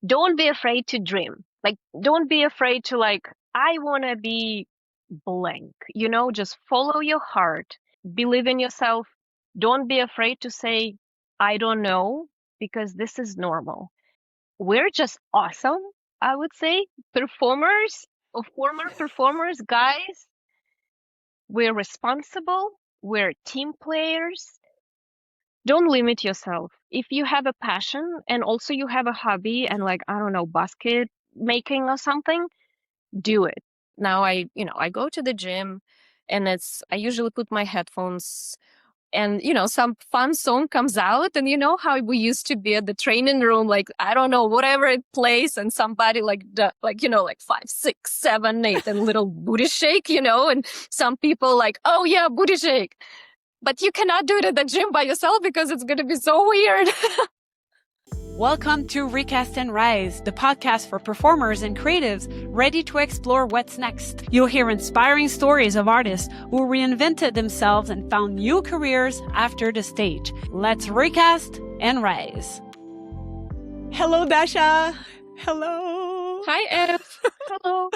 don't be afraid to dream. Like, don't be afraid to like, I want to be blank, just follow your heart, believe in yourself. Don't be afraid to say, I don't know, because this is normal. We're just awesome, I would say. Performers, or former performers, guys, we're responsible, we're team players. Don't limit yourself. If you have a passion and also you have a hobby and like, I don't know, basket making or something, do it. Now I go to the gym and I usually put my headphones and some fun song comes out, and how we used to be at the training room, like I don't know, whatever it plays, and somebody like like 5, 6, 7, 8 and little booty shake, and some people like, oh yeah, booty shake. But you cannot do it at the gym by yourself because it's going to be so weird. Welcome to Recast and Rise, the podcast for performers and creatives ready to explore what's next. You'll hear inspiring stories of artists who reinvented themselves and found new careers after the stage. Let's recast and rise. Hello, Dasha. Hello. Hi, Ev. Hello.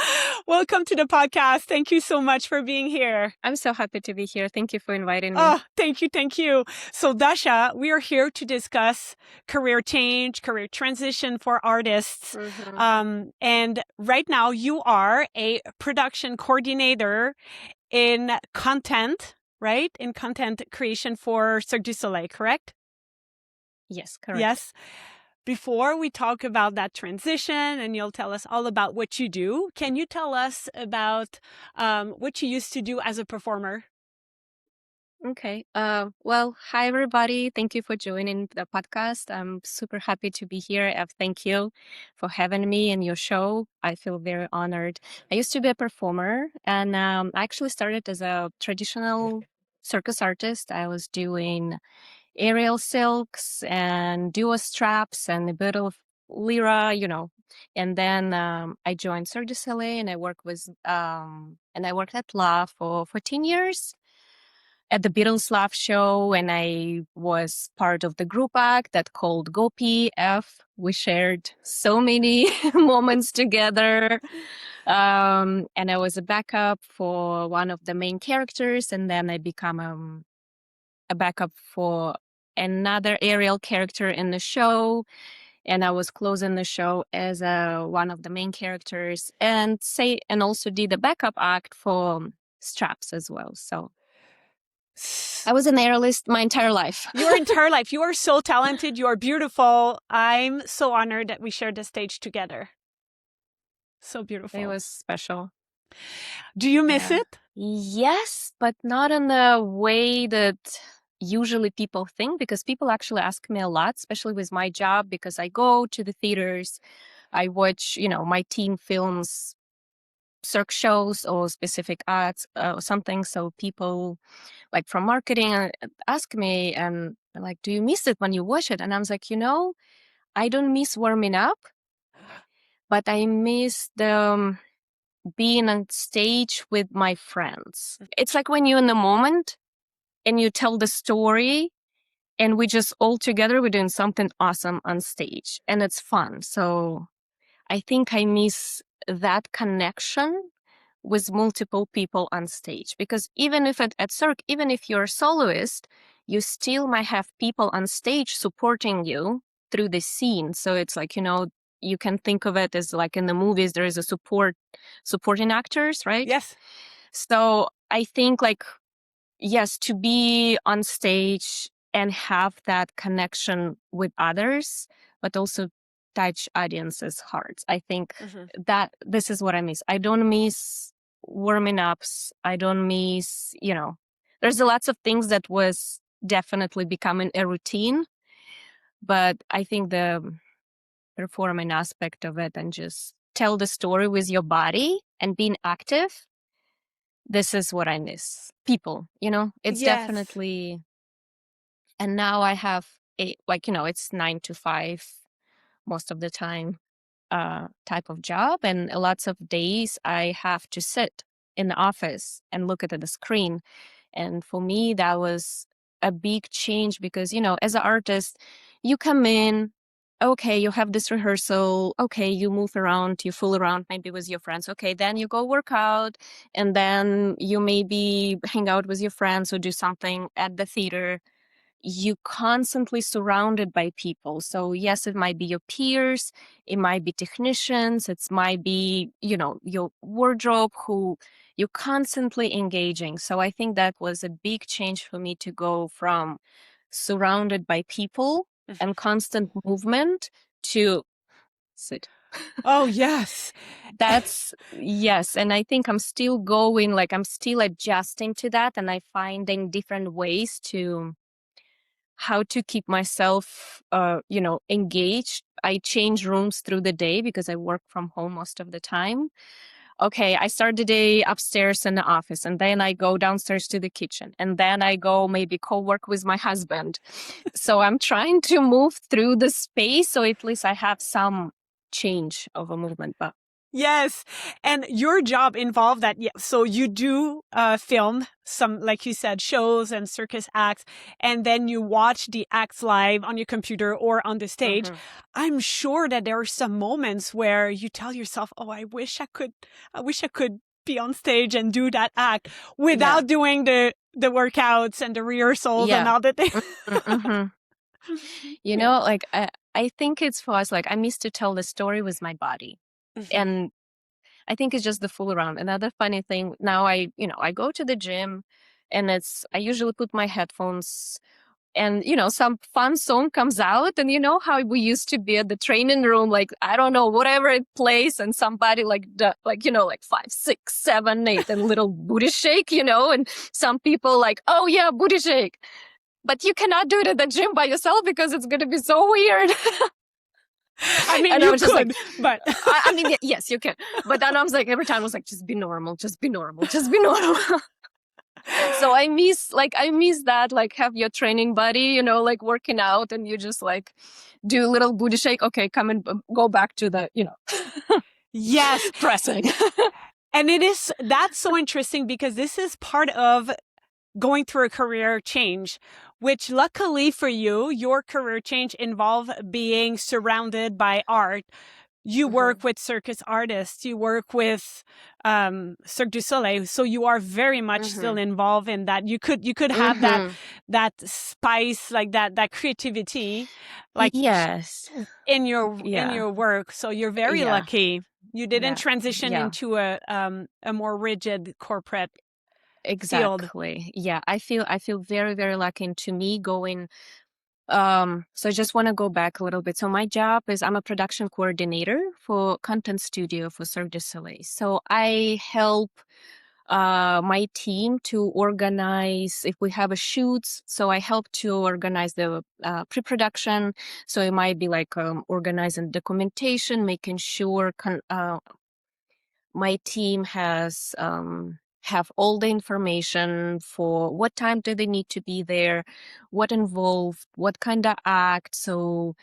Welcome to the podcast. Thank you so much for being here. I'm so happy to be here. Thank you for inviting me. Oh, thank you. Thank you. So, Dasha, we are here to discuss career change, career transition for artists. Mm-hmm. And right now you are a production coordinator in content, right? In content creation for Cirque du Soleil, correct? Yes, correct. Yes. Before we talk about that transition and you'll tell us all about what you do, can you tell us about what you used to do as a performer? Okay. Well, hi, everybody. Thank you for joining the podcast. I'm super happy to be here. Thank you for having me in your show. I feel very honored. I used to be a performer, and I actually started as a traditional circus artist. I was doing aerial silks and duo straps and a bit of lyra, And then I joined Cirque du Soleil, and I worked at Love for 14 years at the Beatles LOVE show, and I was part of the group act that called Gopi F. We shared so many moments together. And I was a backup for one of the main characters, and then I become a backup for another aerial character in the show. And I was closing the show as one of the main characters, and also did a backup act for straps as well. So I was an aerialist my entire life. Your entire life. You are so talented. You are beautiful. I'm so honored that we shared the stage together. So beautiful. It was special. Do you miss it? Yes, but not in the way that usually people think, because people actually ask me a lot, especially with my job, because I go to the theaters, I watch, my team films Cirque shows or specific ads or something. So people like from marketing ask me, and like, do you miss it when you watch it? And I'm like, I don't miss warming up, but I miss the being on stage with my friends. It's like when you're in the moment and you tell the story, and we just all together, we're doing something awesome on stage, and it's fun. So I think I miss that connection with multiple people on stage, because even if at Cirque, even if you're a soloist, you still might have people on stage supporting you through the scene. So it's like, you can think of it as like in the movies, there is a supporting actors, right? Yes. So I think like, yes, to be on stage and have that connection with others, but also touch audiences' hearts. I think that this is what I miss. I don't miss warming ups. I don't miss, there's lots of things that was definitely becoming a routine, but I think the performing aspect of it and just tell the story with your body and being active, this is what I miss. People, it's definitely. And now I have it's 9 to 5 most of the time type of job. And lots of days I have to sit in the office and look at the screen. And for me, that was a big change because, as an artist, you come in, okay, you have this rehearsal. Okay, you move around, you fool around maybe with your friends. Okay, then you go work out, and then you maybe hang out with your friends or do something at the theater. You constantly surrounded by people. So yes, it might be your peers, it might be technicians, it might be, your wardrobe who you're constantly engaging. So I think that was a big change for me to go from surrounded by people Mhm. and constant movement to sit. Oh, yes. That's yes. And I think I'm still going, like I'm still adjusting to that and I finding different ways to how to keep myself engaged. I change rooms through the day because I work from home most of the time. Okay, I start the day upstairs in the office and then I go downstairs to the kitchen and then I go maybe co-work with my husband. So I'm trying to move through the space so at least I have some change of a movement. But Yes. And your job involved that. Yeah. So you do film some, like you said, shows and circus acts, and then you watch the acts live on your computer or on the stage. mhm, I'm sure that there are some moments where you tell yourself, "Oh, I wish I could be on stage and do that act yeah, without doing the workouts and the rehearsals and yeah. all the things." Mm-hmm. Yeah. Like I think it's for us, like I miss to tell the story with my body. Mhm. And I think it's just the fool around. Another funny thing now, I go to the gym and I usually put my headphones and, some fun song comes out. And you know how we used to be at the training room, like, I don't know, whatever it plays and somebody like 5, 6, 7, 8 and little booty shake, and some people like, oh yeah, booty shake. But you cannot do it at the gym by yourself because it's going to be so weird. I mean, And I you was just like, could, but I mean, yes, you can. But then I was like, every time I was like, just be normal, just be normal, just be normal. So I miss that, like have your training buddy, like working out and you just like do a little booty shake. Okay, come and go back to the, yes. pressing. And that's so interesting because this is part of going through a career change, which luckily for you, your career change involved being surrounded by art. You hmm work with circus artists, you work with Cirque du Soleil, so you are very much still hmm involved in that. You could have hmm that spice, like that creativity, like Yes. in Yeah. your work. So you're very Yeah. lucky. You didn't Yeah. transition Yeah. into a more rigid corporate field. Exactly. Yeah. I feel very, very lucky. And to me, going so I just want to go back a little bit. So my job is I'm a production coordinator for content studio for Cirque du Soleil. So I help my team to organize if we have a shoot. So I help to organize the pre-production. So it might be like organizing documentation, making sure my team has have all the information for what time do they need to be there, what involved, what kind of act. So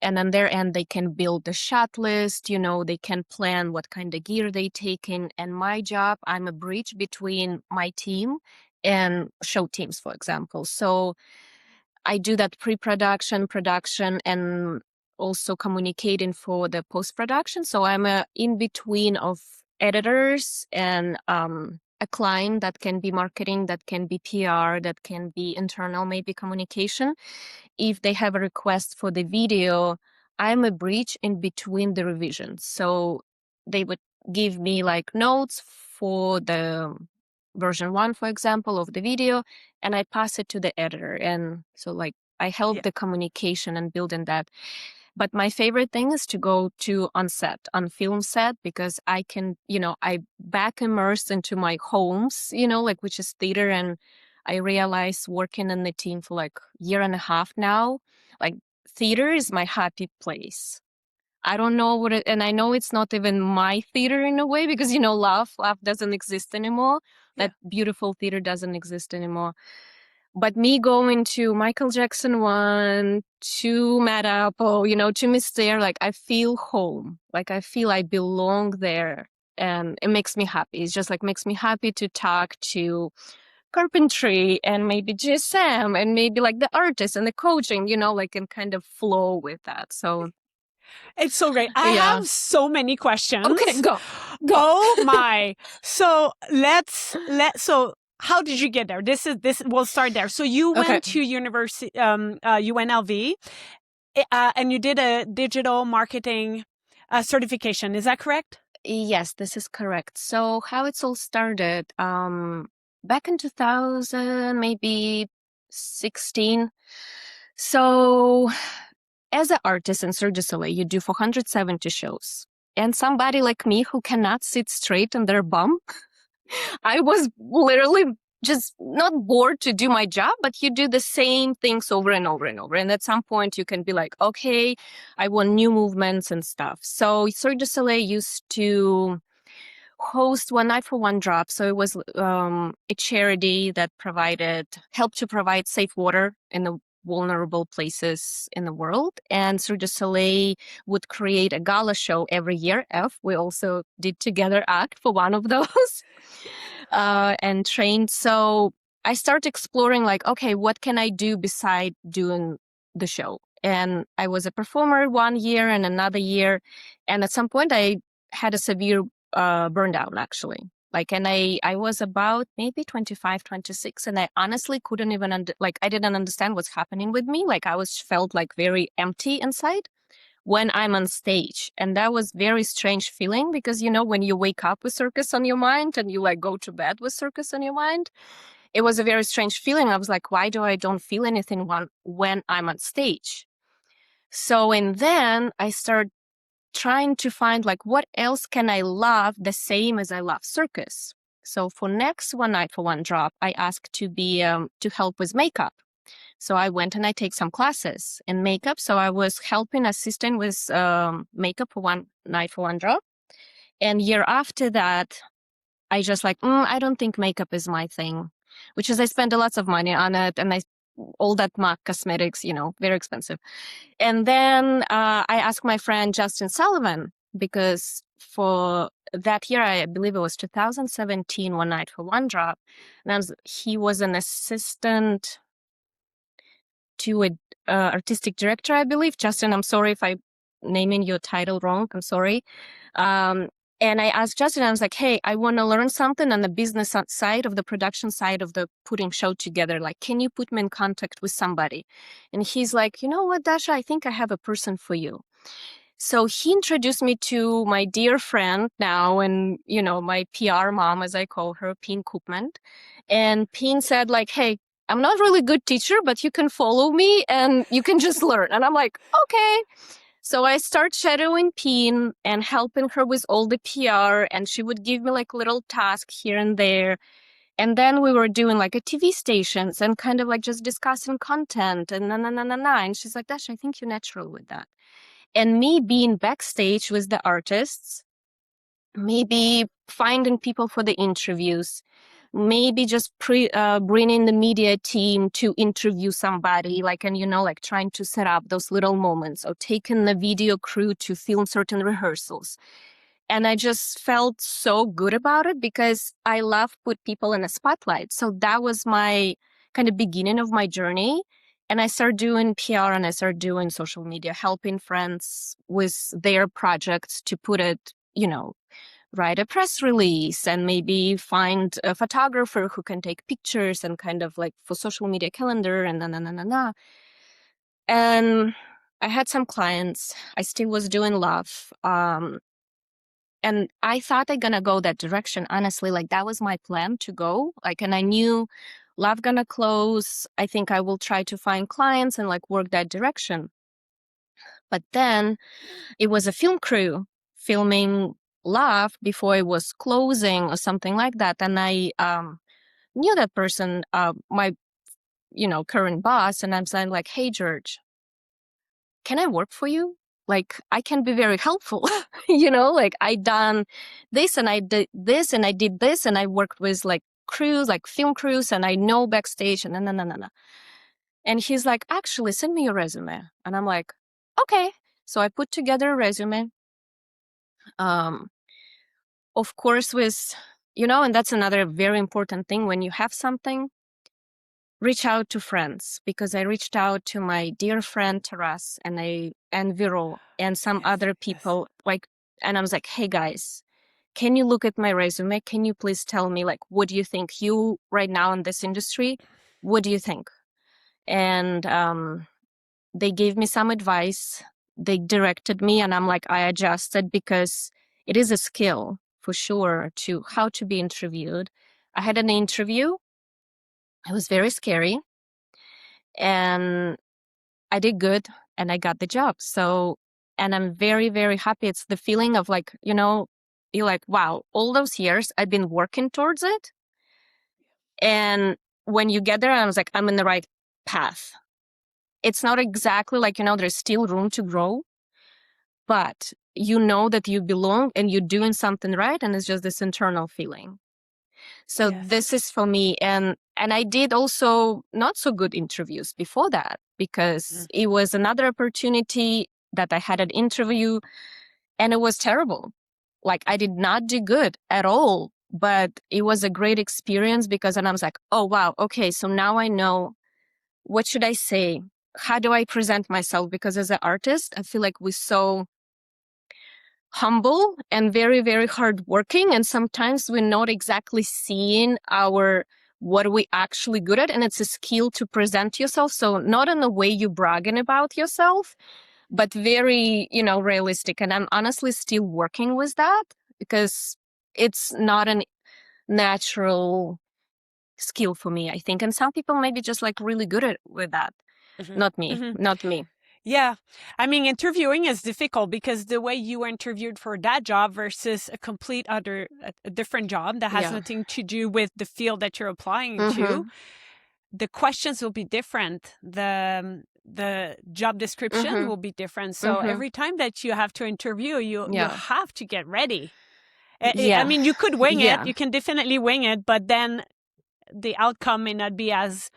and on their end they can build the shot list, they can plan what kind of gear they take in. And my job, I'm a bridge between my team and show teams, for example. So I do that pre-production, production, and also communicating for the post-production. So I'm a in between of editors and a client. That can be marketing, that can be PR, that can be internal, maybe communication. If they have a request for the video, I'm a bridge in between the revisions. So they would give me like notes for the version one, for example, of the video, and I pass it to the editor. And so like I help Yeah. the communication and building that. But my favorite thing is to go to on set, on film set, because I can, I back immersed into my homes, like which is theater. And I realize working in the team for like year and a half now, like theater is my happy place. I don't know and I know it's not even my theater in a way because, love doesn't exist anymore. Yeah. That beautiful theater doesn't exist anymore. But me going to Michael Jackson one, to Mad Apple, to Mystere, like I feel home. Like I feel I belong there. And it makes me happy. It's just like makes me happy to talk to carpentry and maybe GSM and maybe like the artist and the coaching, like and kind of flow with that. So It's so great. I Yeah. have so many Okay, questions. go. Go. Oh my. So so how did you get there? We'll start there. So you Okay. went to university, UNLV, and you did a digital marketing certification. Is that correct? Yes, this is correct. So how it's all started, back in 2000, maybe 16. So as an artist in Cirque du Soleil, you do 470 shows. And somebody like me who cannot sit straight on their bum, I was literally just not bored to do my job, but you do the same things over and over and over. And at some point you can be like, okay, I want new movements and stuff. So Cirque du Soleil used to host One Night for One Drop. So it was a charity that helped to provide safe water in the vulnerable places in the world. And Cirque du Soleil would create a gala show every year. We also did together act for one of those and trained. So I started exploring like, okay, what can I do beside doing the show? And I was a performer 1 year and another year. And at some point I had a severe burned down actually. Like, and I was about maybe 25, 26, and I honestly couldn't even, I didn't understand what's happening with me. Like, I felt like very empty inside when I'm on stage. And that was very strange feeling because, when you wake up with circus on your mind and you like go to bed with circus on your mind, it was a very strange feeling. I was like, why do I don't feel anything when I'm on stage? So, and then I started trying to find like what else can I love the same as I love circus. So for next One Night for One Drop, I asked to be to help with makeup. So I went and I take some classes in makeup. So I was helping assisting with makeup for One Night for One Drop. And year after that, I just like I don't think makeup is my thing, which is I spent a lot of money on it, and all that MAC cosmetics, very expensive. And then I asked my friend Justin Sullivan because for that year, I believe it was 2017, One Night for One Drop, and he was an assistant to a artistic director, I believe. Justin, I'm sorry if I'm naming your title wrong. I'm sorry. Um, and I asked Justin, I was like, hey, I want to learn something on the business side of the production side of the putting show together. Like, can you put me in contact with somebody? And he's like, you know what, Dasha, I think I have a person for you. So he introduced me to my dear friend now and, my PR mom, as I call her, Peen Koopman. And Peen said like, hey, I'm not really good teacher, but you can follow me and you can just learn. And I'm like, okay. So I start shadowing Peen and helping her with all the PR, and she would give me like little tasks here and there. And then we were doing like a TV stations and kind of like just discussing content and na. And she's like, Dash, I think you're natural with that. And me being backstage with the artists, maybe finding people for the interviews, maybe just bringing the media team to interview somebody, like, and like trying to set up those little moments, or taking the video crew to film certain rehearsals. And I just felt so good about it because I love put people in a spotlight. So that was my kind of beginning of my journey. And I started doing PR and I started doing social media, helping friends with their projects to put it, write a press release and maybe find a photographer who can take pictures and kind of like for social media calendar and na. And I had some clients. I still was doing love. And I thought I'm gonna go that direction, honestly. Like that was my plan to go. Like, and I knew love gonna close. I think I will try to find clients and like work that direction. But then it was a film crew filming love before it was closing or something like that. And I knew that person, my, current boss. And I'm saying like, hey, George, can I work for you? Like, I can be very helpful, like I done this and I did this and I did this and I worked with like crews, like film crews, and I know backstage and no. And he's like, actually, send me your resume. And I'm like, okay. So I put together a resume. Um, of course, with, and that's another very important thing when you have something, reach out to friends, because I reached out to my dear friend Taras and Viro and some Yes. other Yes. people, like, and I was like, hey guys, can you look at my resume? Can you please tell me, like, what do you think? You right now in this industry, what do you think? And they gave me some advice. They directed me, and I'm like, I adjusted, because it is a skill for sure to how to be interviewed. I had an interview. It was very scary, and I did good, and I got the job. So, and I'm very, very happy. It's the feeling of like, you're like, wow, all those years I've been working towards it. And when you get there, I was like, I'm in the right path. It's not exactly like, there's still room to grow, but you know that you belong and you're doing something right. And it's just this internal feeling. So Yes. this is for me. And I did also not so good interviews before that, because Mhm. it was another opportunity that I had an interview, and it was terrible. Like, I did not do good at all, but it was a great experience, because, and I was like, oh, wow. Okay. So now I know, what should I say? How do I present myself? Because as an artist, I feel like we're so humble and very, very hardworking. And sometimes we're not exactly seeing what are we actually good at. And it's a skill to present yourself. So not in the way you're bragging about yourself, but very, realistic. And I'm honestly still working with that, because it's not a natural skill for me, I think. And some people may be just like really good at with that. Mhm. Not me, Mhm. not me. Yeah. I mean, interviewing is difficult because the way you were interviewed for that job versus a different job that has Yeah. nothing to do with the field that you're applying to, Mm-hmm. the questions will be different. The job description Mm-hmm. will be different. So Mm-hmm. every time that you have to interview, you Yeah. have to get ready. I Yeah. mean, you could wing it. Yeah. You can definitely wing it, but then the outcome may not be as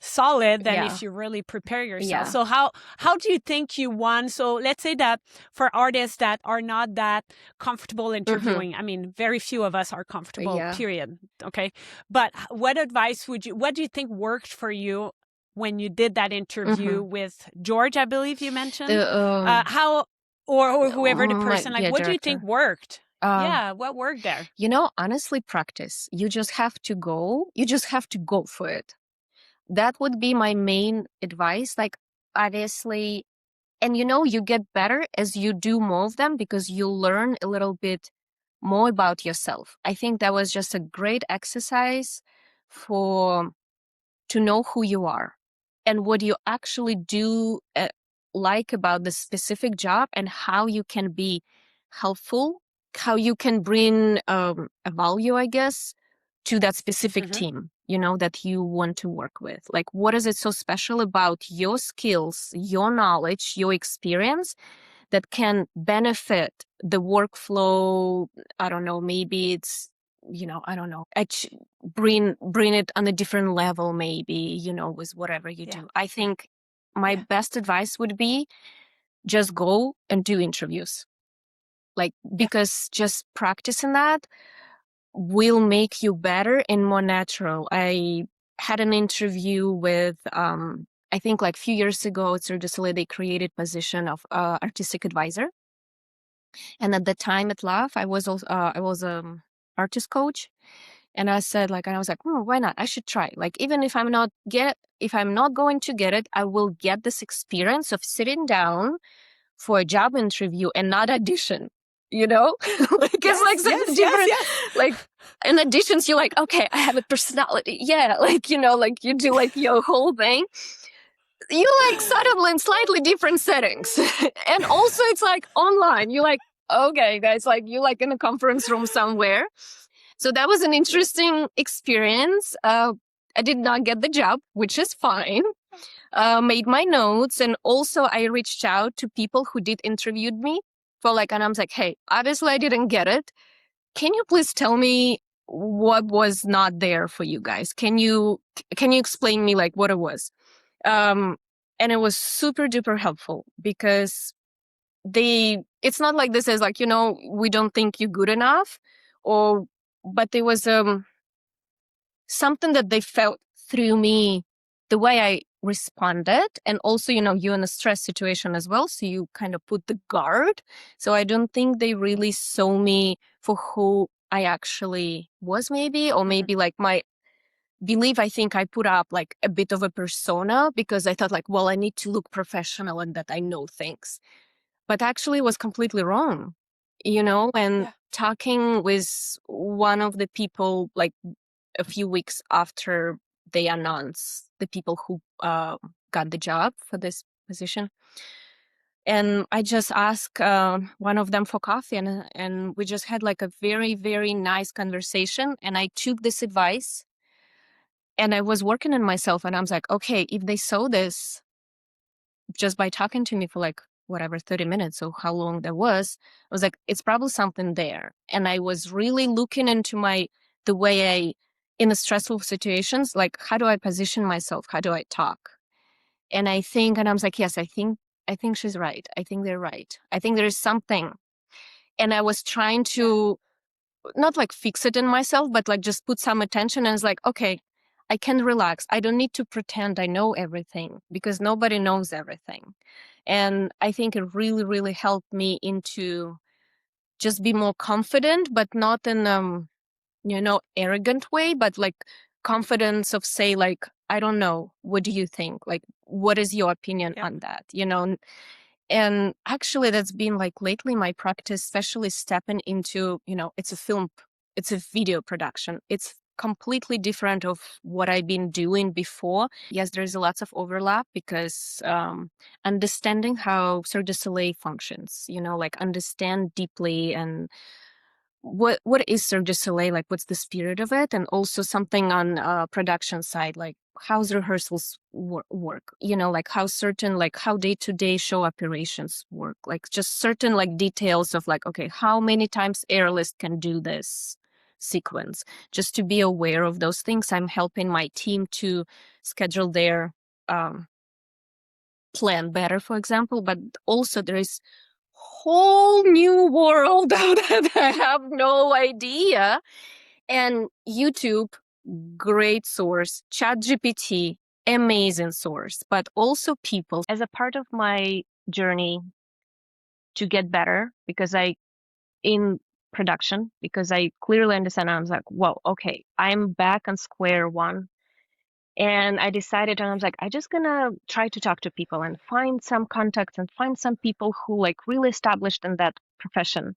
solid than Yeah. if you really prepare yourself. Yeah. So how do you think you won? So let's say that for artists that are not that comfortable Mm-hmm. interviewing, I mean, very few of us are comfortable, Yeah. period. Okay. But what do you think worked for you when you did that interview Mm-hmm. with George, I believe you mentioned? The How, or whoever the person, like, yeah, what do you think director. worked? Um, Yeah. What worked there? honestly, practice. You just have to go. You just have to go for it. That would be my main advice. Like, obviously, and you get better as you do more of them, because you learn a little bit more about yourself. I think that was just a great exercise for to know who you are and what you actually do like about the specific job, and how you can be helpful, how you can bring a value, I guess, to that specific Mm-hmm. team, that you want to work with. Like, what is it so special about your skills, your knowledge, your experience that can benefit the workflow? I don't know, maybe it's, I don't know, bring it on a different level, maybe, with whatever you Yeah. do. I think my Yeah. best advice would be just go and do interviews. Like, Yeah. because just practicing that will make you better and more natural. I had an interview with, I think like a few years ago, at Cirque du Soleil, they created position of artistic advisor. And at the time at Love, I was also, I was artist coach. And I said, like, and I was like, why not? I should try. Like, even if I'm not going to get it, I will get this experience of sitting down for a job interview and not audition, like, it's like Yes. such a Yes. Yes. different, Yes. like, in auditions, you're like, okay, I have a personality. Yeah. Like, like you do like your whole thing. You like subtle in slightly different settings. And also it's like online. You're like, okay, guys, like you like in a conference room somewhere. So that was an interesting experience. I did not get the job, which is fine. Made my notes, and also I reached out to people who did interviewed me for like, and I was like, hey, obviously I didn't get it. Can you please tell me what was not there for you guys? Can you explain me like what it was? Um, and it was super duper helpful, because it's not like this is like, we don't think you're good enough, but there was something that they felt through me the way I responded, and also, you're in a stress situation as well. So you kind of put the guard. So I don't think they really saw me for who I actually was, maybe, or Mhm. maybe like my belief. I think I put up like a bit of a persona because I thought like, well, I need to look professional and that I know things, but actually it was completely wrong, and Yeah. talking with one of the people like a few weeks after they announced the people who got the job for this position. And I just asked one of them for coffee, and we just had like a very, very nice conversation. And I took this advice and I was working on myself. And I was like, okay, if they saw this just by talking to me for like whatever 30 minutes or how long that was, I was like, it's probably something there. And I was really looking into the way in the stressful situations, like how do I position myself? How do I talk? And I was like, yes, I think she's right. I think they're right. I think there is something. And I was trying Yeah. to not like fix it in myself, but like just put some attention. And it's like, okay, I can relax. I don't need to pretend I know everything because nobody knows everything. And I think it really, really helped me into just be more confident, but not in arrogant way, but like confidence of say like, I don't know, what do you think? Like, what is your opinion Yep. on that? And actually, that's been like lately my practice, especially stepping into, it's a video production. It's completely different of what I've been doing before. Yes, there's a lots of overlap because understanding how Cirque du Soleil functions, like understand deeply and what is Cirque du Soleil, like what's the spirit of it, and also something on production side, like how's rehearsals work, like how certain, like how day-to-day show operations work, like just certain like details of like, okay, how many times airlift can do this sequence, just to be aware of those things. I'm helping my team to schedule their um, plan better, for example, but also there is whole new world that I have no idea. And YouTube, great source. ChatGPT, amazing source. But also people as a part of my journey to get better, because in production, because I clearly understand. I was like, whoa, okay, I'm back on square one. And I decided, and I was like, I just gonna try to talk to people and find some contacts and find some people who like really established in that profession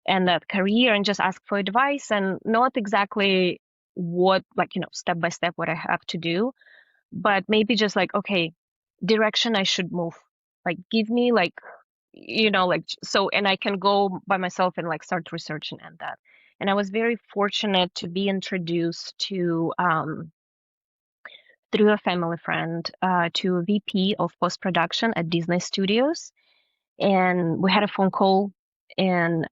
and that career, and just ask for advice, and not exactly what, like, step by step what I have to do, but maybe just like, okay, direction I should move. Like, give me like, like, so, and I can go by myself and like start researching and that. And I was very fortunate to be introduced to, through a family friend, to a VP of post production at Disney Studios. And we had a phone call, and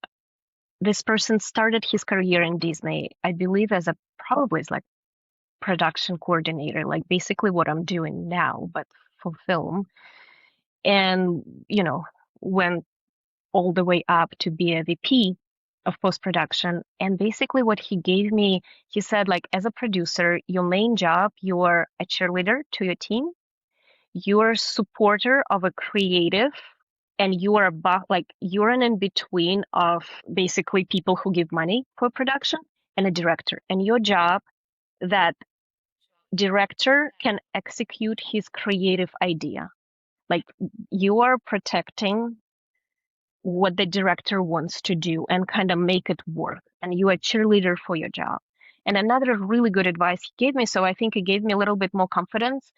this person started his career in Disney, I believe, as a probably as like production coordinator, like basically what I'm doing now, but for film. And, went all the way up to be a VP of post production. And basically, what he gave me, he said, like, as a producer, your main job, you're a cheerleader to your team, you're a supporter of a creative, and you are about like you're an in between of basically people who give money for production and a director. And your job, that director can execute his creative idea. Like, you are protecting what the director wants to do and kind of make it work. And you are a cheerleader for your job. And another really good advice he gave me, so I think it gave me a little bit more confidence,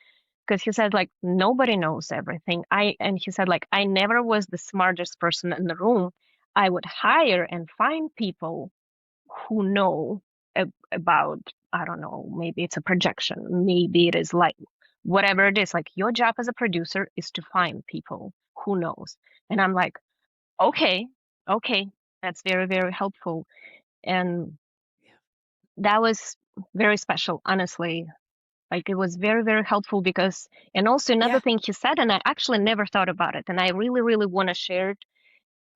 because he said like nobody knows everything. And he said like I never was the smartest person in the room. I would hire and find people who know about, I don't know, maybe it's a projection, maybe it is like whatever it is. Like, your job as a producer is to find people who knows. And I'm like, okay, okay, that's very, very helpful. And that was very special, honestly. Like, it was very, very helpful because, and also another Yeah. thing he said, and I actually never thought about it, and I really, really want to share it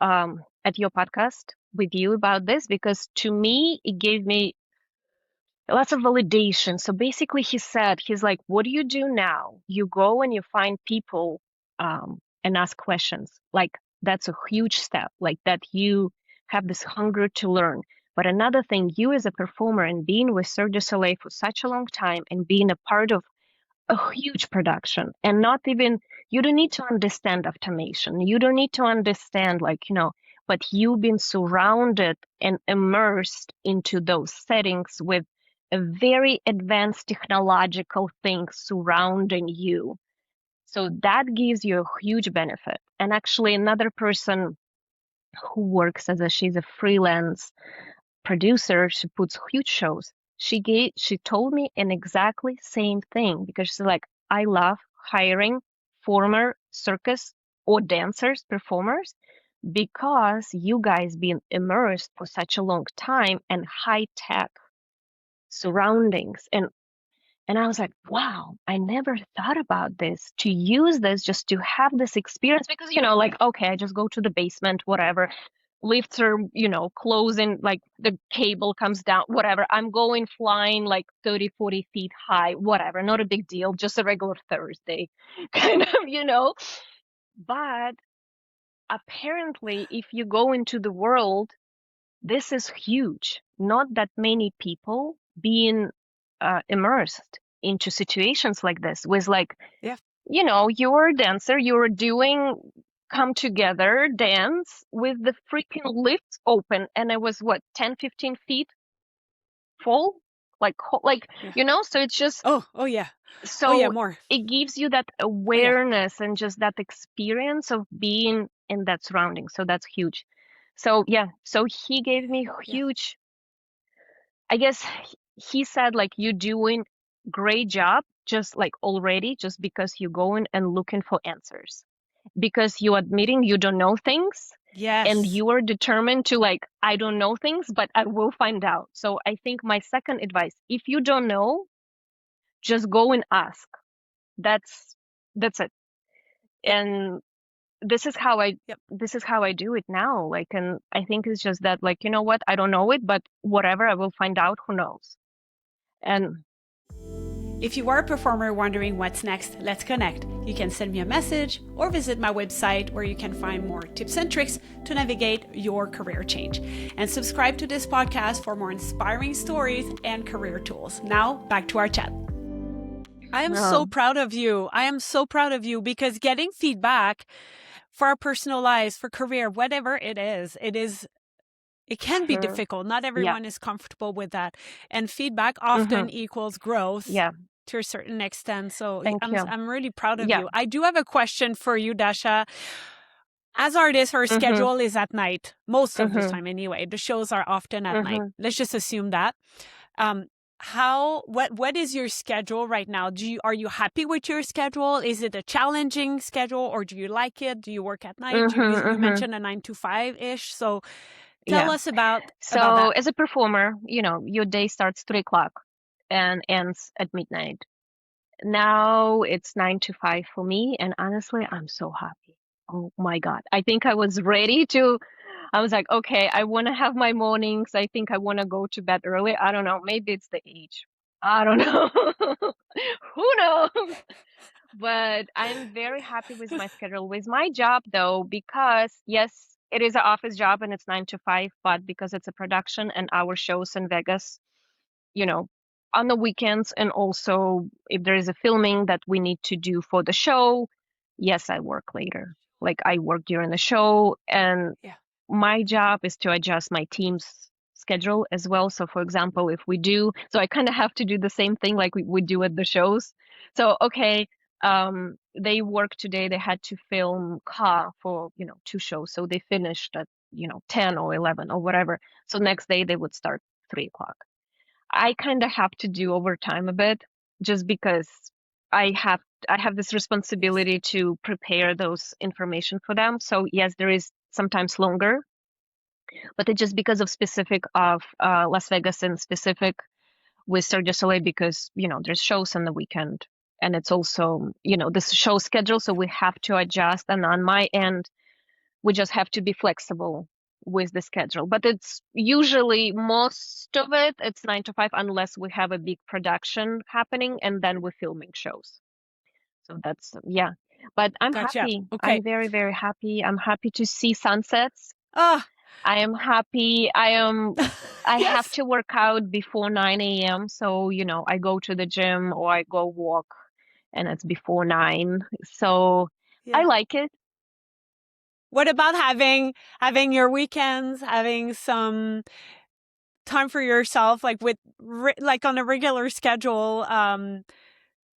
at your podcast with you about this, because to me, it gave me lots of validation. So basically, he said, he's like, what do you do now? You go and you find people and ask questions. Like, that's a huge step, like that you have this hunger to learn. But another thing, you as a performer and being with Cirque du Soleil for such a long time and being a part of a huge production and not even, you don't need to understand automation. You don't need to understand, like, but you've been surrounded and immersed into those settings with a very advanced technological thing surrounding you. So that gives you a huge benefit. And actually, another person who works she's a freelance producer, she puts huge shows. She told me an exactly same thing because she's like, I love hiring former circus or dancers, performers, because you guys been immersed for such a long time and high tech surroundings. And I was like, wow, I never thought about this, to use this just to have this experience because, like, okay, I just go to the basement, whatever, lifts are, closing, like the cable comes down, whatever. I'm going flying like 30, 40 feet high, whatever, not a big deal, just a regular Thursday, kind of. But apparently, if you go into the world, this is huge. Not that many people being immersed into situations like this with, like, Yeah. you're a dancer, you're doing come together dance with the freaking lifts open, and it was what, 10, 15 feet full, like Yeah. so it's just Oh yeah. Oh yeah, so more. it gives you that Oh yeah. awareness and just that experience of being in that surrounding. So that's huge. So yeah, so he gave me Yeah. huge, I guess he said, like, you doing great job just like already, just because you going and looking for answers, because you admitting you don't know things, and Yes. you are determined to, like, I don't know things, but I will find out. So I think my second advice, if you don't know, just go and ask. That's it. Yep. And this is how I Yep. this is how I do it now. Like, and I think it's just that, like, you know what, I don't know it, but whatever, I will find out, who knows. And If you are a performer wondering what's next, let's connect. You can send me a message or visit my website where you can find more tips and tricks to navigate your career change. And subscribe to this podcast for more inspiring stories and career tools. Now, back to our chat. I am so proud of you. I am so proud of you because getting feedback for our personal lives, for career, whatever it can be difficult. Not everyone is comfortable with that. And feedback often equals growth. Yeah. To a certain extent. So Thank you. I'm really proud of you. I do have a question for you, Dasha. As artists, our schedule is at night, most of the time anyway. The shows are often at night. Let's just assume that. What is your schedule right now? Are you happy with your schedule? Is it a challenging schedule, or do you like it? Do you work at night? You mentioned a 9 to 5-ish. So tell us about that. As a performer, your day starts 3 o'clock and ends at midnight. Now it's 9 to 5 for me, and honestly, I'm so happy. Oh my God. I think I was like, okay, I want to have my mornings. I think I want to go to bed early. I don't know. Maybe it's the age. I don't know. Who knows? But I'm very happy with my schedule. With my job, though, because yes, it is an office job and it's 9 to 5, but because it's a production and our shows in Vegas, you know, on the weekends, and also if there is a filming that we need to do for the show, yes, I work later. Like, I work during the show, and my job is to adjust my team's schedule as well. So for example, if we do, so I kind of have to do the same thing like we do at the shows. So okay, they work today, they had to film Ka for 2 shows, so they finished at 10 or 11 or whatever. So next day they would start 3 o'clock. I kind of have to do overtime a bit, just because I have this responsibility to prepare those information for them. So yes, there is sometimes longer, but it's just because of specific of Las Vegas, and specific with Cirque du Soleil, because there's shows on the weekend, and it's also this show schedule, so we have to adjust. And on my end, we just have to be flexible. with the schedule, but it's usually most of it, it's 9 to 5 unless we have a big production happening and then we're filming shows. So that's, yeah. But I'm Gotcha. happy. Okay. I'm very, very happy. I'm happy to see sunsets. Ah, I am happy. I have yes. to work out before 9 a.m. So, I go to the gym or I go walk and it's before 9. So I Yeah. like it. What about having your weekends, having some time for yourself, like like on a regular schedule?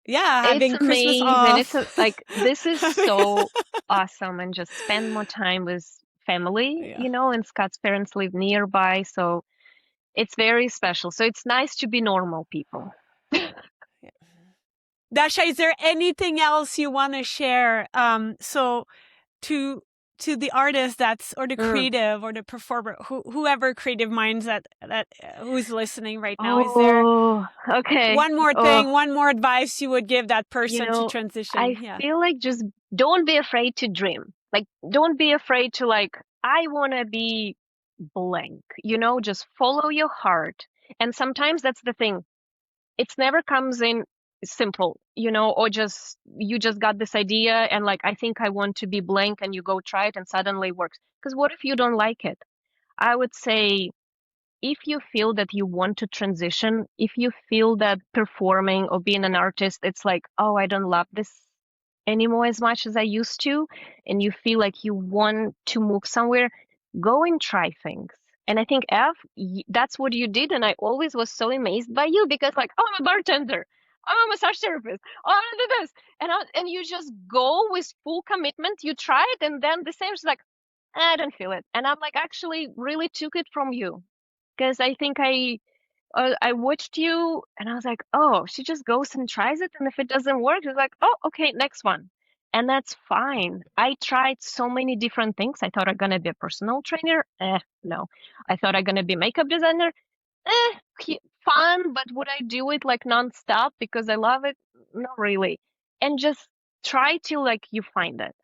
Yeah, It's having Christmas amazing. It's off. like this is Having- so awesome and just spend more time with family, yeah. and Scott's parents live nearby, so it's very special. So it's nice to be normal people. Dasha, is there anything else you want to share? So to the artist that's or the Mm. creative or the performer, whoever creative minds that who's listening right now, is there Oh, okay. one more Oh, thing, one more advice you would give that you person to know, transition? I Yeah. feel like just don't be afraid to dream. Like, don't be afraid to I want to be blank, just follow your heart. And sometimes that's the thing. It's never comes in simple, or just you just got this idea and I think I want to be blank and you go try it and suddenly it works. Because what if you don't like it? I would say if you feel that you want to transition, if you feel that performing or being an artist, it's like, oh, I don't love this anymore as much as I used to, and you feel like you want to move somewhere, go and try things. And I think, that's what you did. And I always was so amazed by you because, oh, I'm a bartender, I'm a massage therapist, oh, I do this. And you just go with full commitment. You try it, and then the same is like, I don't feel it. And I'm like, actually, really took it from you because I think I watched you and I was like, oh, she just goes and tries it, and if it doesn't work, she's like, oh, okay, next one, and that's fine. I tried so many different things. I thought I'm gonna be a personal trainer. No. I thought I'm gonna be a makeup designer. Fun, but would I do it nonstop because I love it? Not really. And just try till you find it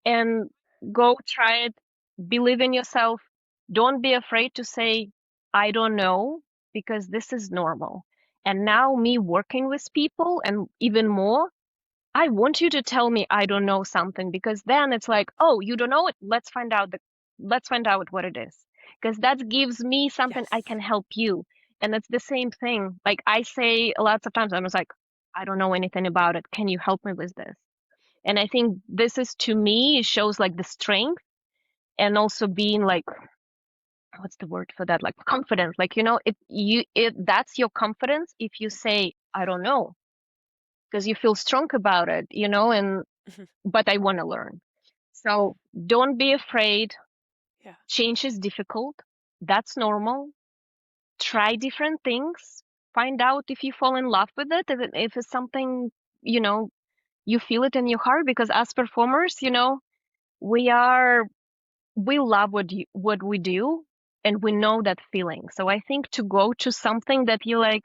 and go try it. Believe in yourself. Don't be afraid to say, I don't know, because this is normal. And now, me working with people and even more, I want you to tell me I don't know something because then it's like, oh, you don't know it? Let's find out what it is. Because that gives me something I Yes. can help you. And it's the same thing. Like I say lots of times, I was like, I don't know anything about it. Can you help me with this? And I think this is, to me, it shows the strength and also being what's the word for that, confidence, it that's your confidence if you say I don't know, because you feel strong about it, and Mhm. but I want to learn. So don't be afraid. Yeah. Change is difficult. That's normal. Try different things. Find out if you fall in love with it, if it's something, you know you feel it in your heart, because as performers, we are we love what we do, and we know that feeling. So I think to go to something that you eh,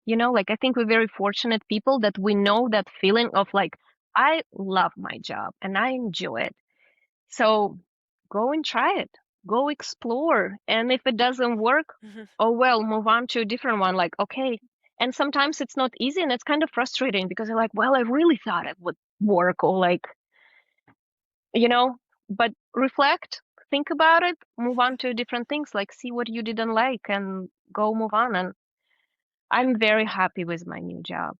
I think we're very fortunate people that we know that feeling of I love my job and I enjoy it. So go and try it. Go explore. And if it doesn't work, Mhm. oh well, move on to a different one. Okay. And sometimes it's not easy and it's kind of frustrating because you're like, well, I really thought it would work, or you know, but reflect, think about it, move on to different things, see what you didn't like and go move on. And I'm very happy with my new job.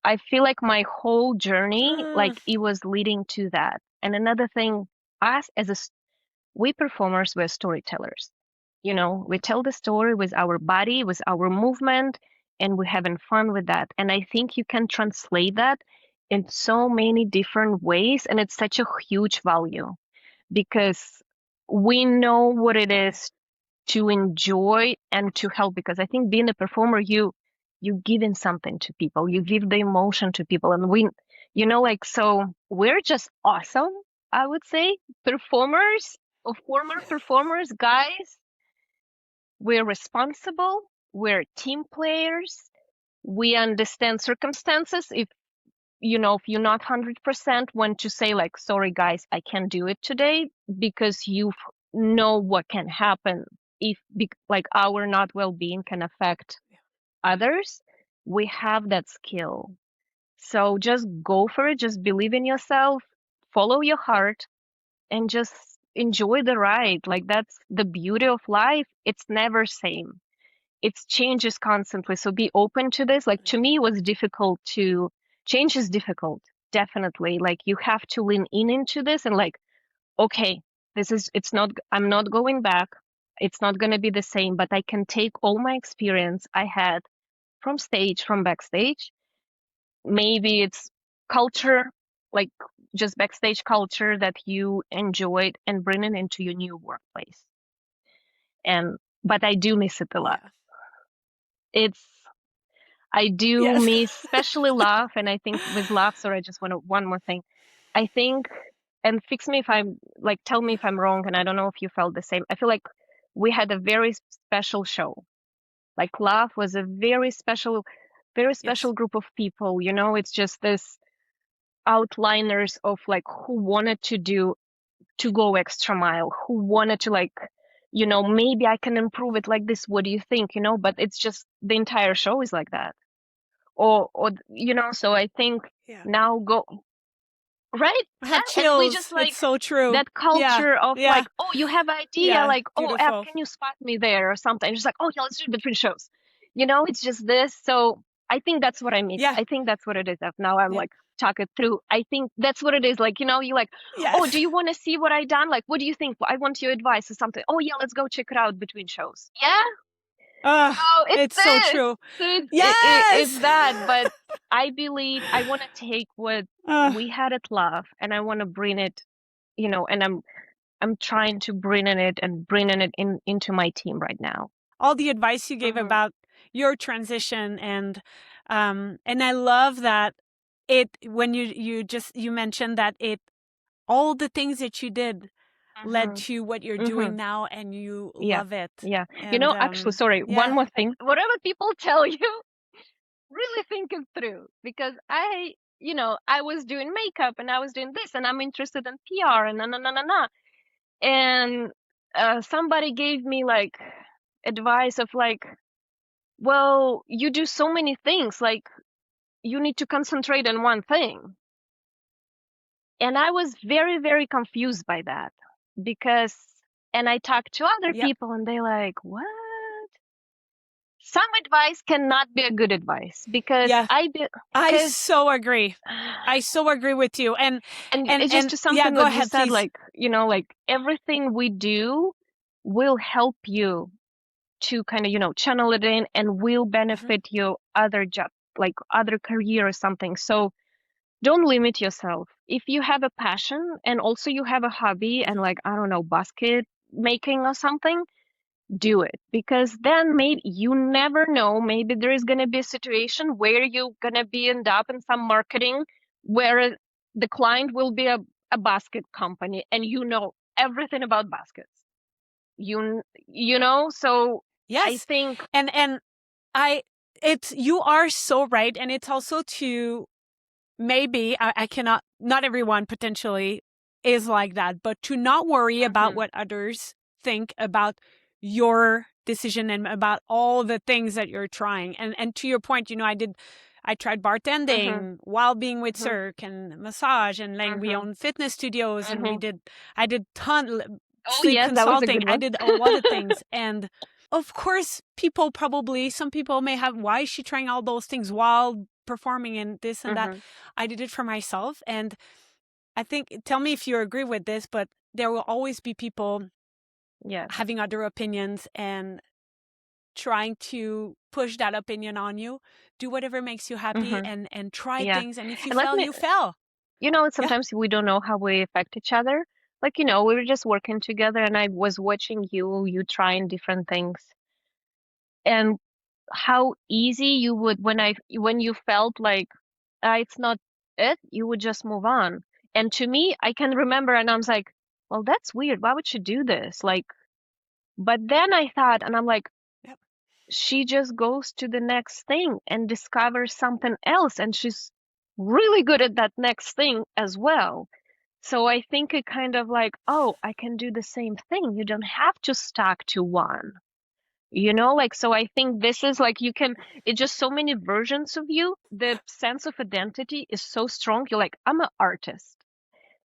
I feel like my whole journey, Mm. it was leading to that. And another thing, us we performers, we're storytellers. We tell the story with our body, with our movement, and we're having fun with that. And I think you can translate that in so many different ways. And it's such a huge value because we know what it is to enjoy and to help. Because I think being a performer, you giving something to people, you give the emotion to people, and so we're just awesome, I would say, performers or former performers, guys. We're responsible, we're team players, we understand circumstances. If you're not 100% when to say sorry guys, I can't do it today, because know what can happen if like our not well-being can affect others. We have that skill. So just go for it, just believe in yourself, follow your heart, and just enjoy the ride. Like that's the beauty of life. It's never same. It changes constantly. So be open to this. Like to me, it was difficult to change is difficult. Definitely. Like you have to lean in into this and like, okay, this is it's not I'm not going back. It's not gonna be the same, but I can take all my experience I had from stage, from backstage. Maybe it's culture, like just backstage culture that you enjoyed and bring it into your new workplace. And but I do miss it a lot. Yeah. It's I do Yes. miss especially Love, and I think with Love, sorry, I just want to one more thing. I think, and fix me if I'm like tell me if I'm wrong, and I don't know if you felt the same. I feel like we had a very special show. Like Love was a very Yes. special group of people. You know, it's just this outliners of like who wanted to go extra mile, who wanted to like, you know, maybe I can improve it like this. What do you think? You know, but it's just the entire show is like that. Or you know, so I think Yeah. now go right. I Yeah, have and we just chills. It's like so true. that Yeah. culture of Yeah. like, oh, you have idea, Yeah. like, oh, F, Beautiful. can you spot me there or something? Just like, oh, yeah, let's do it between shows. You know, it's just this. So I think that's what I miss. Yeah. I think that's what it is. Now I'm Yeah. like talk it through. I think that's what it is. Like, you know, you like, oh, do Yes. you want to see what I done? Like, what do you think? I want your advice or something. Oh yeah, let's go check it out between shows. Yeah. So it's It's so this. true. So it's Yes. that. But I believe I want to take what uh, we had at Love and I want to bring it, you know, and I'm trying to bring in it and bringing it into my team right now. all the advice you gave Hmm. about your transition and I love that it when you mentioned that it all the things that you did led Hmm. to what you're Hmm. doing now and you Yeah. love it. Yeah. You And know, actually, sorry, one yeah. more thing. Whatever people tell you, really think it through because you know, I was doing makeup and I was doing this and I'm interested in PR and na. And somebody gave me like advice of like, well, you do so many things, like you need to concentrate on one thing. And I was very, very confused by that because, and I talked to other Yep. people and they like, what? Some advice cannot be a good advice because Yeah. I because so agree. I so agree with you. And it's just to yeah, something go that you ahead, said, please. like, you know, like everything we do will help you to kind of, you know, channel it in and will Mhm. benefit your other job, like other career or something. So don't limit yourself. If you have a passion and also you have a hobby and Mhm. like, I don't know, basket making or something, do it because then maybe you never know. Maybe there is going to be a situation where you're going to be end up in some marketing where the client will be a basket company and you know everything about baskets. You know, so I Yes. think, And I it's you are so right. And it's also to maybe I cannot not everyone potentially is like that, but to not worry about mhm, what others think about your decision and about all the things that you're trying. And to your point, I tried mhm, bartending while being with mhm, Cirque and massage and like we mhm, own fitness studios and mhm. I did Oh sleep yes, that was a consulting. good I one. did a lot of things. And of course, some people may have, why is she trying all those things while performing and this and that? Mhm. I did it for myself. And I think, tell me if you agree with this, but there will always be people Yes. having other opinions and trying to push that opinion on you. Do whatever makes you happy Mhm. and try Yeah. things. And if you And let fail, me, you fail. you know, Yeah. sometimes we don't know how we affect each other. Like, you know, we were just working together and I was watching you trying different things and how easy you would when you felt like it's not it, you would just move on. And to me, I can remember and I was like, well, that's weird. Why would she do this? Like, but then I thought, and I'm like, Yep. she just goes to the next thing and discovers something else and she's really good at that next thing as well. So I think it kind of like, oh, I can do the same thing. You don't have to stuck to one, like, so I think this is like, it's just so many versions of you. The sense of identity is so strong. You're like, I'm an artist.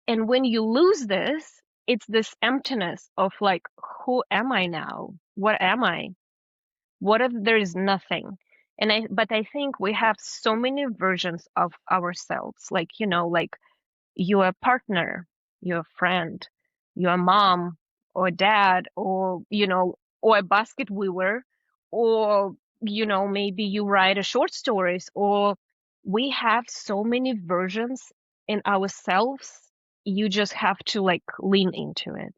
And when you lose this, it's this emptiness of like, who am I now? What am I? What if there is nothing? But I think we have so many versions of ourselves. Like, like you're a partner, you're a friend, you're a mom or dad, or, or a basket weaver, or, maybe you write a short stories, or we have so many versions in ourselves. You just have to like lean into it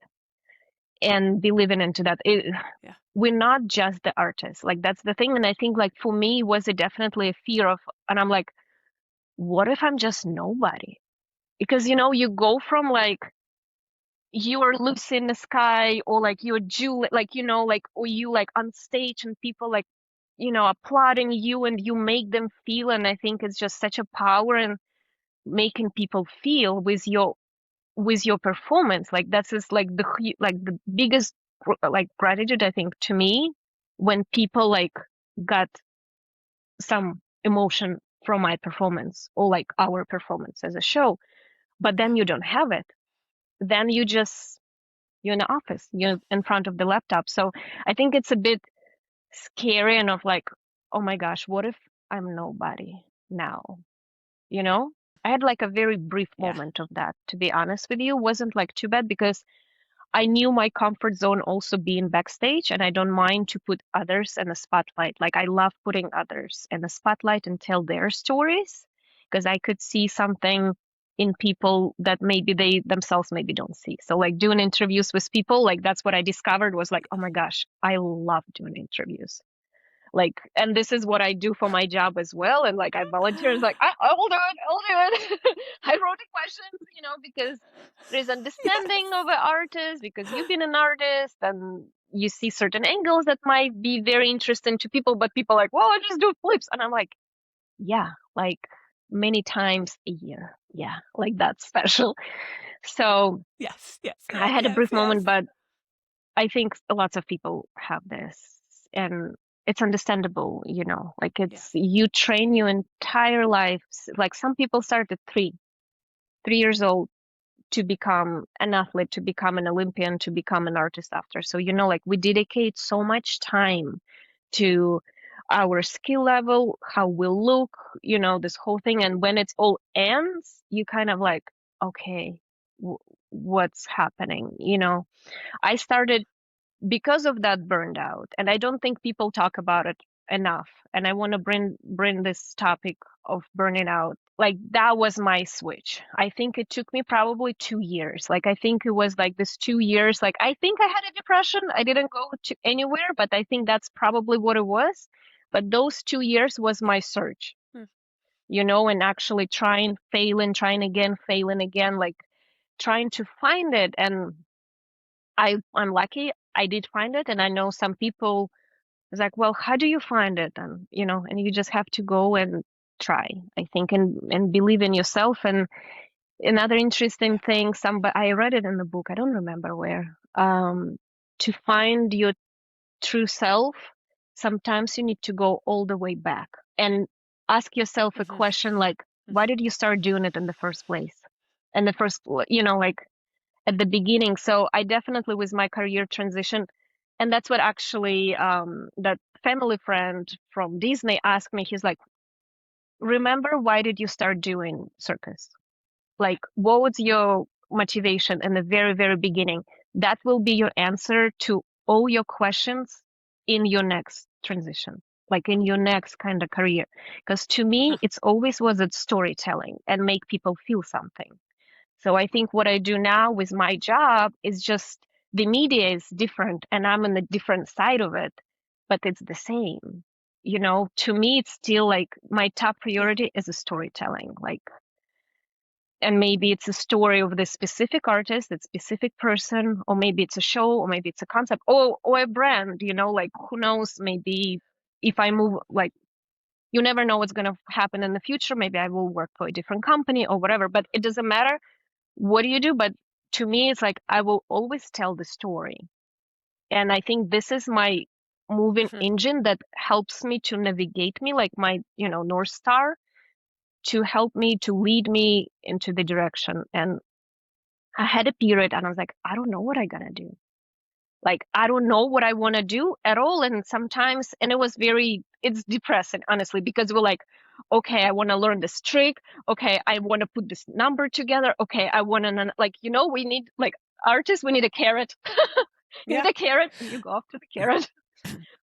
and be living into that. Yeah. We're not just the artists. Like that's the thing. And I think like for me was it definitely a fear of, and I'm like, what if I'm just nobody? Because you go from like you're Lucy in the sky, or like you're Julie, like like, or you like on stage and people like applauding you, and you make them feel. And I think it's just such a power in making people feel with your performance. Like that's just like the biggest like gratitude, I think, to me, when people like got some emotion from my performance or like our performance as a show. But Yeah. then you don't have it, then you're in the office, Yeah. you're in front of the laptop. So I think it's a bit scary and of like, oh my gosh, what if I'm nobody now? You know? I had like a very brief Yeah. moment of that, to be honest with you. It wasn't like too bad because I knew my comfort zone also being backstage, and I don't mind to put others in the spotlight. Like I love putting others in the spotlight and tell their stories, because I could see something in people that maybe they themselves maybe don't see. So like doing interviews with people, like that's what I discovered was like, oh my gosh, I love doing interviews. Like, and this is what I do for my job as well. And like I volunteer, it's like I will do it, I'll do it. I wrote the questions, because there's understanding Yes. of an artist, because you've been an artist and you see certain angles that might be very interesting to people, but people are like, well, I just do flips. And I'm like, yeah, like many times a year. Yeah, like that's special. So Yes. Yes. I Yes. had a Yes. brief Yes. moment, but I think lots of people have this, and it's understandable, like Yeah. it's you train your entire life. Like some people start at 3 years old to become an athlete, to become an Olympian, to become an artist after. So, like we dedicate so much time to our skill level, how we look, this whole thing. And when it's all ends, you kind of like, okay, what's happening? I started because of that burned out, and I don't think people talk about it enough, and I want to bring this topic of burning out. Like that was my switch. I think it took me probably 2 years. Like I think it was like this 2 years, like I think I had a depression. I didn't go to anywhere, but I think that's probably what it was. But those 2 years was Yeah. my search, Hmm. and actually trying, failing, trying again, failing again, like trying to find it. And I'm lucky I did find it. And I know some people, it's like, well, how do you find it? And and you just have to go and try, I think, and believe in yourself. And another interesting Yeah. thing, I read it in the book, I don't remember where, to find your true self, sometimes you need to go all the way back and ask yourself a Hmm. question like, why did you start doing it in the first place? And the first, like at the beginning. So I definitely, with my career transition, and that's what actually that family friend from Disney asked me. He's like, remember, why did you start doing circus? Like, what was your motivation in the very, very beginning? That will be your answer to all your questions in your next transition, like in your next kind of career. Because to me, Huh. it's always was it storytelling and make people feel something. So I think what I do now with my job is just the media is different and I'm on the different side of it, but it's the same. To me, it's still like my top Yeah. priority is a storytelling. Like, and maybe it's a story of this specific artist, that specific person, or maybe it's a show, or maybe it's a concept, or a brand, like who knows, maybe if I move, like you never know what's going to happen in the future. Maybe I will work for a different company or whatever, but it doesn't matter. what do you do? But to me, it's like I will always tell the story. And I think this is my moving Mhm. engine that helps me to navigate me, like my, North Star, to help me, to lead me into the direction. And I had a period and I was like, I don't know what I'm gonna do. Like, I don't know what I want to do at all. And sometimes, and it's depressing, honestly, because we're like, okay, I want to learn this trick. Okay, I want to put this number together. Okay, I want to, like, we need, like, artists, we need a carrot. You need Yeah. a carrot, and you go after the carrot.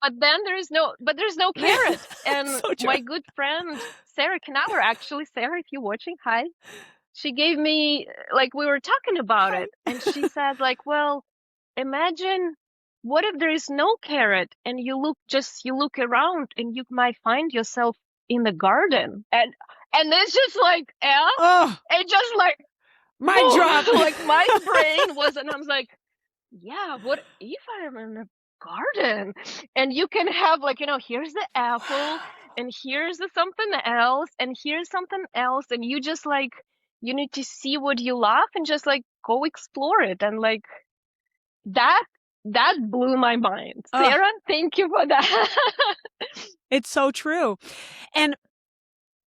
But then there's no carrot. And So true. my good friend, Sarah Knauer, actually, Sarah, if you're watching, hi. She gave me, like, we were talking about Hi. it, and she said, like, well, imagine what if there is no carrot and you look around and you might find yourself in the garden, and it's just like, Oh, it just like, mic drop. like my brain was, and I was like, yeah, what if I'm in a garden and you can have, like, here's the apple and here's the something else and here's something else, and you just like, you need to see what you love and just like go explore it. And like that that blew my mind. Oh, Sarah, thank you for that. it's so true. And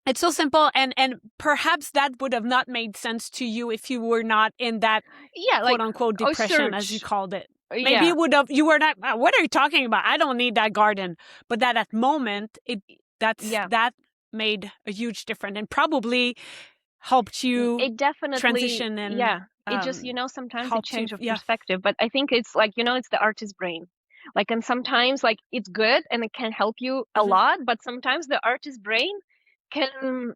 it's so simple, and perhaps that would have not made sense to you if you were not in that Yeah, quote like, unquote oh, depression, as you search. called it. Maybe Yeah, it would have, you were not, what are you talking about? I don't need that garden. But that moment, yeah. that made a huge difference and probably helped you It definitely, transition and yeah. It just, sometimes a helped you. change of Yeah. perspective. But I think it's like, it's the artist's brain. Like, and sometimes, like, it's good and it can help you a Mhm. lot, but sometimes the artist's brain can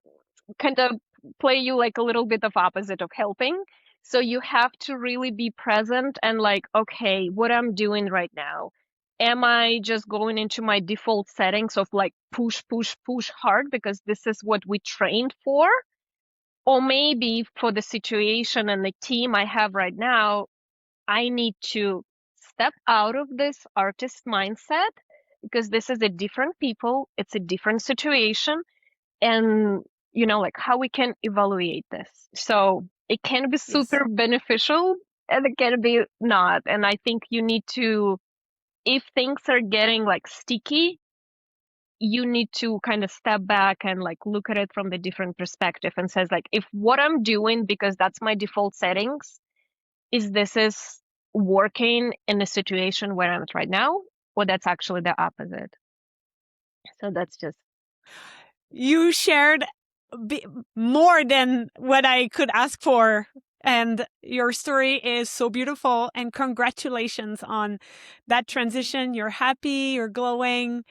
kind of play you like a little bit of opposite of helping. So you have to really be present and like, okay, what I'm doing right now. Am I just going into my default settings of like push, push, push hard because this is what we trained for? Or maybe for the situation and the team I have right now, I need to step out of this artist mindset because this is a different people, it's a different situation, and like how we can evaluate this. So it can be Yes. super beneficial and it can be not. And I think you need to, if things are getting like sticky, you need to kind of step back and like look at it from the different perspective and says like, if what I'm doing because that's my default settings is working in the situation where I'm at right now, or that's actually the opposite. So that's just, You shared more than what I could ask for. And your story is so beautiful. And congratulations on that transition. You're happy, you're glowing.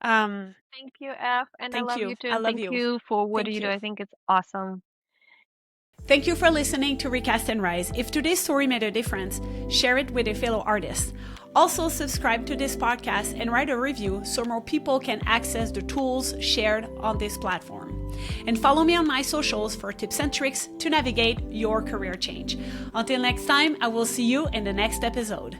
thank you, F, and I Thank love you. you too, I and love thank you. you for what Thank you do. you. I think it's awesome. Thank you for listening to Recast and Rise. If today's story made a difference, share it with a fellow artist. Also, subscribe to this podcast and write a review so more people can access the tools shared on this platform. And follow me on my socials for tips and tricks to navigate your career change. Until next time, I will see you in the next episode.